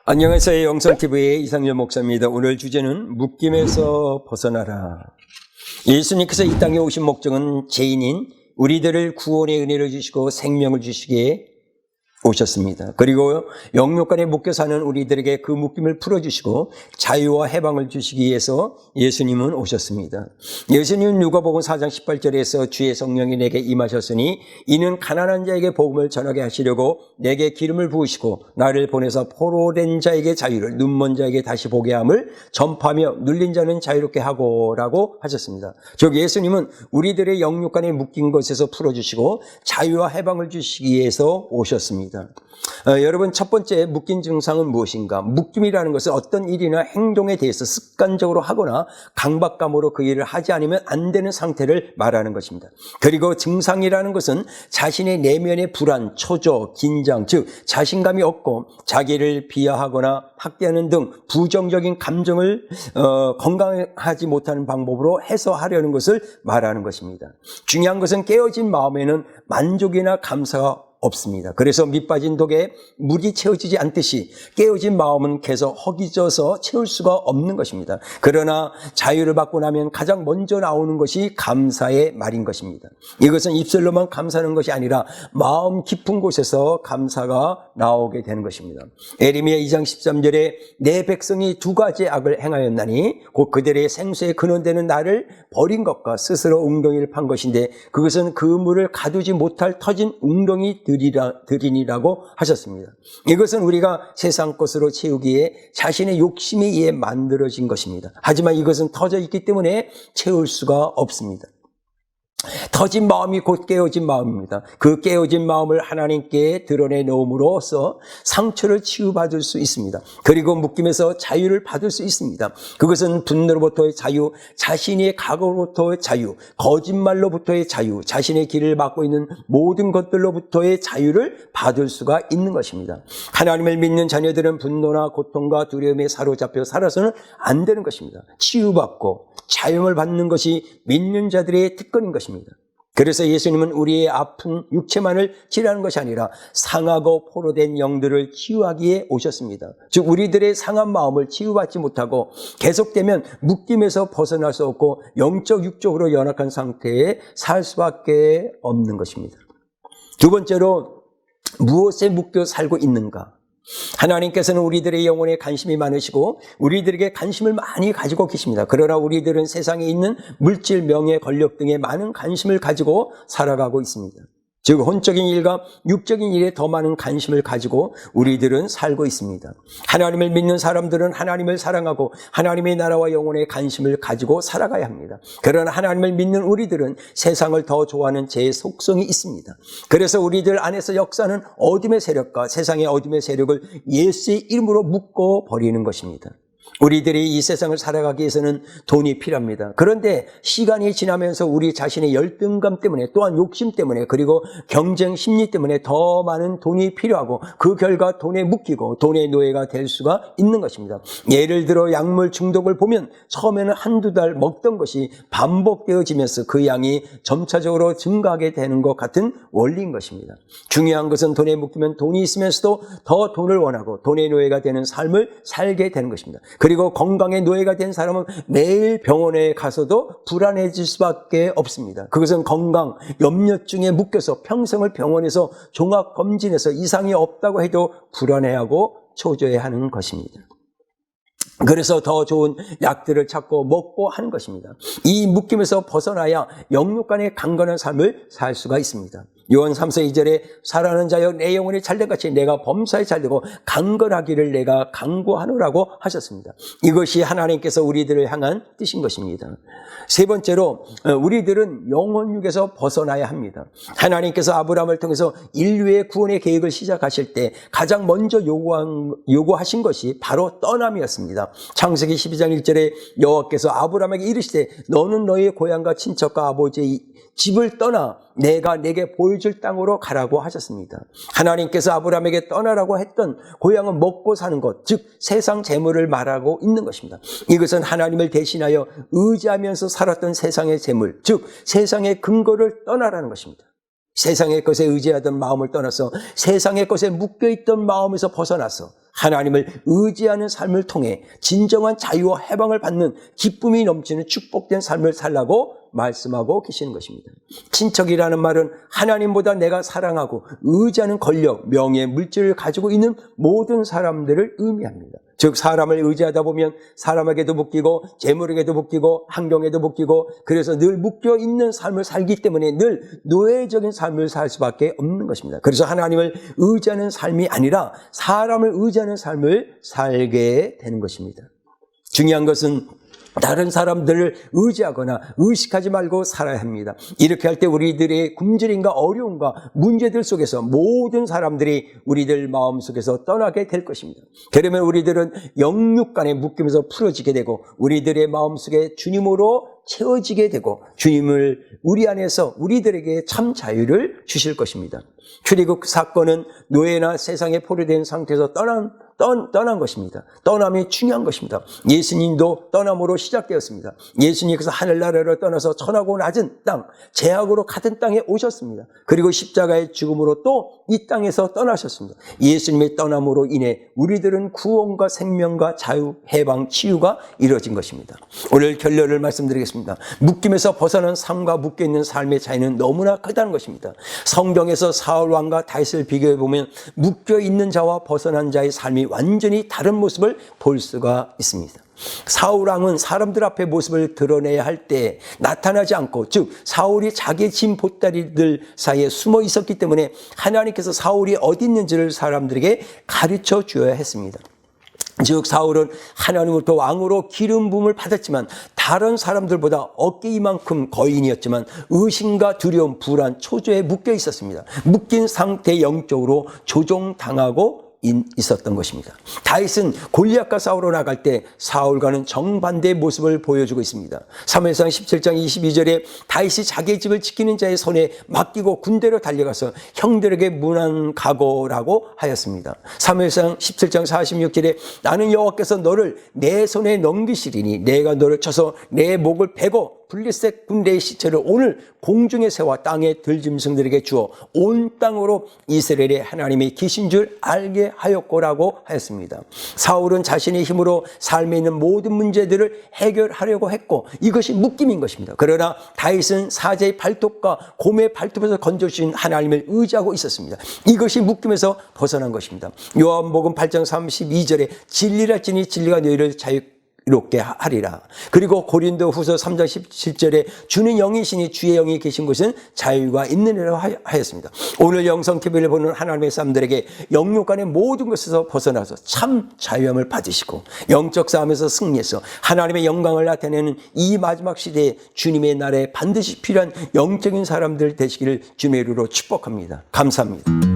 안녕하세요. 영성TV의 이상열 목사입니다. 오늘 주제는 묶임에서 벗어나라. 예수님께서 이 땅에 오신 목적은 죄인인 우리들을 구원의 은혜를 주시고 생명을 주시기에 오셨습니다. 그리고 영육간에 묶여 사는 우리들에게 그 묶임을 풀어주시고 자유와 해방을 주시기 위해서 예수님은 오셨습니다. 예수님은 누가복음 4장 18절에서 주의 성령이 내게 임하셨으니 이는 가난한 자에게 복음을 전하게 하시려고 내게 기름을 부으시고 나를 보내서 포로된 자에게 자유를, 눈먼 자에게 다시 보게 함을 전파하며 눌린 자는 자유롭게 하고라고 하셨습니다. 즉 예수님은 우리들의 영육간에 묶인 것에서 풀어주시고 자유와 해방을 주시기 위해서 오셨습니다. 여러분, 첫 번째 묶인 증상은 무엇인가? 묶임이라는 것은 어떤 일이나 행동에 대해서 습관적으로 하거나 강박감으로 그 일을 하지 않으면 안 되는 상태를 말하는 것입니다. 그리고 증상이라는 것은 자신의 내면의 불안, 초조, 긴장, 즉 자신감이 없고 자기를 비하하거나 학대하는 등 부정적인 감정을 건강하지 못하는 방법으로 해소하려는 것을 말하는 것입니다. 중요한 것은 깨어진 마음에는 만족이나 감사가 없습니다. 그래서 밑빠진 독에 물이 채워지지 않듯이 깨어진 마음은 계속 허기져서 채울 수가 없는 것입니다. 그러나 자유를 받고 나면 가장 먼저 나오는 것이 감사의 말인 것입니다. 이것은 입술로만 감사하는 것이 아니라 마음 깊은 곳에서 감사가 나오게 되는 것입니다. 에레미야 2장 13절에 내 백성이 두 가지 악을 행하였나니 곧 그들의 생수에 근원되는 나를 버린 것과 스스로 웅덩이를 판 것인데 그것은 그 물을 가두지 못할 터진 웅덩이 들이니라고 하셨습니다. 이것은 우리가 세상 것으로 채우기에 자신의 욕심에 의해 만들어진 것입니다. 하지만 이것은 터져 있기 때문에 채울 수가 없습니다. 터진 마음이 곧 깨어진 마음입니다. 그 깨어진 마음을 하나님께 드러내 놓음으로써 상처를 치유받을 수 있습니다. 그리고 묶임에서 자유를 받을 수 있습니다. 그것은 분노로부터의 자유, 자신의 각오로부터의 자유, 거짓말로부터의 자유, 자신의 길을 막고 있는 모든 것들로부터의 자유를 받을 수가 있는 것입니다. 하나님을 믿는 자녀들은 분노나 고통과 두려움에 사로잡혀 살아서는 안 되는 것입니다. 치유받고 자유를 받는 것이 믿는 자들의 특권인 것입니다. 그래서 예수님은 우리의 아픈 육체만을 치료하는 것이 아니라 상하고 포로된 영들을 치유하기에 오셨습니다. 즉 우리들의 상한 마음을 치유받지 못하고 계속되면 묶임에서 벗어날 수 없고 영적 육적으로 연약한 상태에 살 수밖에 없는 것입니다. 두 번째로 무엇에 묶여 살고 있는가? 하나님께서는 우리들의 영혼에 관심이 많으시고 우리들에게 관심을 많이 가지고 계십니다. 그러나 우리들은 세상에 있는 물질, 명예, 권력 등에 많은 관심을 가지고 살아가고 있습니다. 즉 혼적인 일과 육적인 일에 더 많은 관심을 가지고 우리들은 살고 있습니다. 하나님을 믿는 사람들은 하나님을 사랑하고 하나님의 나라와 영혼에 관심을 가지고 살아가야 합니다. 그러나 하나님을 믿는 우리들은 세상을 더 좋아하는 제 속성이 있습니다. 그래서 우리들 안에서 역사는 어둠의 세력과 세상의 어둠의 세력을 예수의 이름으로 묶어버리는 것입니다. 우리들이 이 세상을 살아가기 위해서는 돈이 필요합니다. 그런데 시간이 지나면서 우리 자신의 열등감 때문에 또한 욕심 때문에 그리고 경쟁 심리 때문에 더 많은 돈이 필요하고 그 결과 돈에 묶이고 돈의 노예가 될 수가 있는 것입니다. 예를 들어 약물 중독을 보면 처음에는 한두 달 먹던 것이 반복되어지면서 그 양이 점차적으로 증가하게 되는 것 같은 원리인 것입니다. 중요한 것은 돈에 묶이면 돈이 있으면서도 더 돈을 원하고 돈의 노예가 되는 삶을 살게 되는 것입니다. 그리고 건강의 노예가 된 사람은 매일 병원에 가서도 불안해질 수밖에 없습니다. 그것은 건강, 염려증에 묶여서 평생을 병원에서 종합검진에서 이상이 없다고 해도 불안해하고 초조해하는 것입니다. 그래서 더 좋은 약들을 찾고 먹고 하는 것입니다. 이 묶임에서 벗어나야 영육간의 강건한 삶을 살 수가 있습니다. 요한 3서 2절에 살아나는 자여 내 영혼이 잘된같이 내가 범사에 잘되고 강건하기를 내가 강구하노라고 하셨습니다. 이것이 하나님께서 우리들을 향한 뜻인 것입니다. 세 번째로 우리들은 영혼육에서 벗어나야 합니다. 하나님께서 아브라함을 통해서 인류의 구원의 계획을 시작하실 때 가장 먼저 요구하신 것이 바로 떠남이었습니다. 창세기 12장 1절에 여호와께서 아브라함에게 이르시되 너는 너의 고향과 친척과 아버지의 집을 떠나 내가 내게 보여줄 땅으로 가라고 하셨습니다. 하나님께서 아브라함에게 떠나라고 했던 고향은 먹고 사는 것, 즉 세상 재물을 말하고 있는 것입니다. 이것은 하나님을 대신하여 의지하면서 살았던 세상의 재물, 즉 세상의 근거를 떠나라는 것입니다. 세상의 것에 의지하던 마음을 떠나서 세상의 것에 묶여있던 마음에서 벗어나서 하나님을 의지하는 삶을 통해 진정한 자유와 해방을 받는 기쁨이 넘치는 축복된 삶을 살라고 말씀하고 계시는 것입니다. 친척이라는 말은 하나님보다 내가 사랑하고 의지하는 권력, 명예, 물질을 가지고 있는 모든 사람들을 의미합니다. 즉 사람을 의지하다 보면 사람에게도 묶이고 재물에게도 묶이고 환경에도 묶이고 그래서 늘 묶여 있는 삶을 살기 때문에 늘 노예적인 삶을 살 수밖에 없는 것입니다. 그래서 하나님을 의지하는 삶이 아니라 사람을 의지하는 삶을 살게 되는 것입니다. 중요한 것은 다른 사람들을 의지하거나 의식하지 말고 살아야 합니다. 이렇게 할 때 우리들의 굶주림과 어려움과 문제들 속에서 모든 사람들이 우리들 마음속에서 떠나게 될 것입니다. 그러면 우리들은 영육 간에 묶이면서 풀어지게 되고 우리들의 마음속에 주님으로 채워지게 되고 주님을 우리 안에서 우리들에게 참 자유를 주실 것입니다. 출애굽 사건은 노예나 세상에 포로된 상태에서 떠난 것입니다. 떠남이 중요한 것입니다. 예수님도 떠남으로 시작되었습니다. 예수님께서 하늘나라를 떠나서 천하고 낮은 땅, 제약으로 같은 땅에 오셨습니다. 그리고 십자가의 죽음으로 또 이 땅에서 떠나셨습니다. 예수님의 떠남으로 인해 우리들은 구원과 생명과 자유, 해방, 치유가 이루어진 것입니다. 오늘 결론을 말씀드리겠습니다. 묶임에서 벗어난 삶과 묶여있는 삶의 차이는 너무나 크다는 것입니다. 성경에서 사울 왕과 다윗을 비교해 보면 묶여있는 자와 벗어난 자의 삶이 완전히 다른 모습을 볼 수가 있습니다. 사울 왕은 사람들 앞에 모습을 드러내야 할 때 나타나지 않고 즉 사울이 자기의 짐 보따리들 사이에 숨어 있었기 때문에 하나님께서 사울이 어디 있는지를 사람들에게 가르쳐 주어야 했습니다. 즉 사울은 하나님으로부터 왕으로 기름 부음을 받았지만 다른 사람들보다 어깨 이만큼 거인이었지만 의심과 두려움, 불안, 초조에 묶여 있었습니다. 묶인 상태 영적으로 조종당하고 있었던 것입니다. 다윗은 골리앗과 싸우러 나갈 때 사울과는 정반대의 모습을 보여주고 있습니다. 사무엘상 17장 22절에 다윗이 자기의 집을 지키는 자의 손에 맡기고 군대로 달려가서 형들에게 문안 각오라고 하였습니다. 사무엘상 17장 46절에 나는 여호와께서 너를 내 손에 넘기시리니 내가 너를 쳐서 내 목을 베고 블레셋 군대의 시체를 오늘 공중에 세워 땅의 들짐승들에게 주어 온 땅으로 이스라엘의 하나님이 계신 줄 알게 하였고라고 하였습니다. 사울은 자신의 힘으로 삶에 있는 모든 문제들을 해결하려고 했고 이것이 묶임인 것입니다. 그러나 다윗은 사자의 발톱과 곰의 발톱에서 건져주신 하나님을 의지하고 있었습니다. 이것이 묶임에서 벗어난 것입니다. 요한복음 8장 32절에 진리라 찌니 진리가 너희를 자유롭게 하리라. 그리고 고린도 후서 3장 17절에 주는 영이시니 주의 영이 계신 곳은 자유가 있느니라 하였습니다. 오늘 영성TV를 보는 하나님의 사람들에게 영육 간의 모든 것에서 벗어나서 참 자유함을 받으시고 영적 싸움에서 승리해서 하나님의 영광을 나타내는 이 마지막 시대에 주님의 날에 반드시 필요한 영적인 사람들 되시기를 주님의 이름으로 축복합니다. 감사합니다.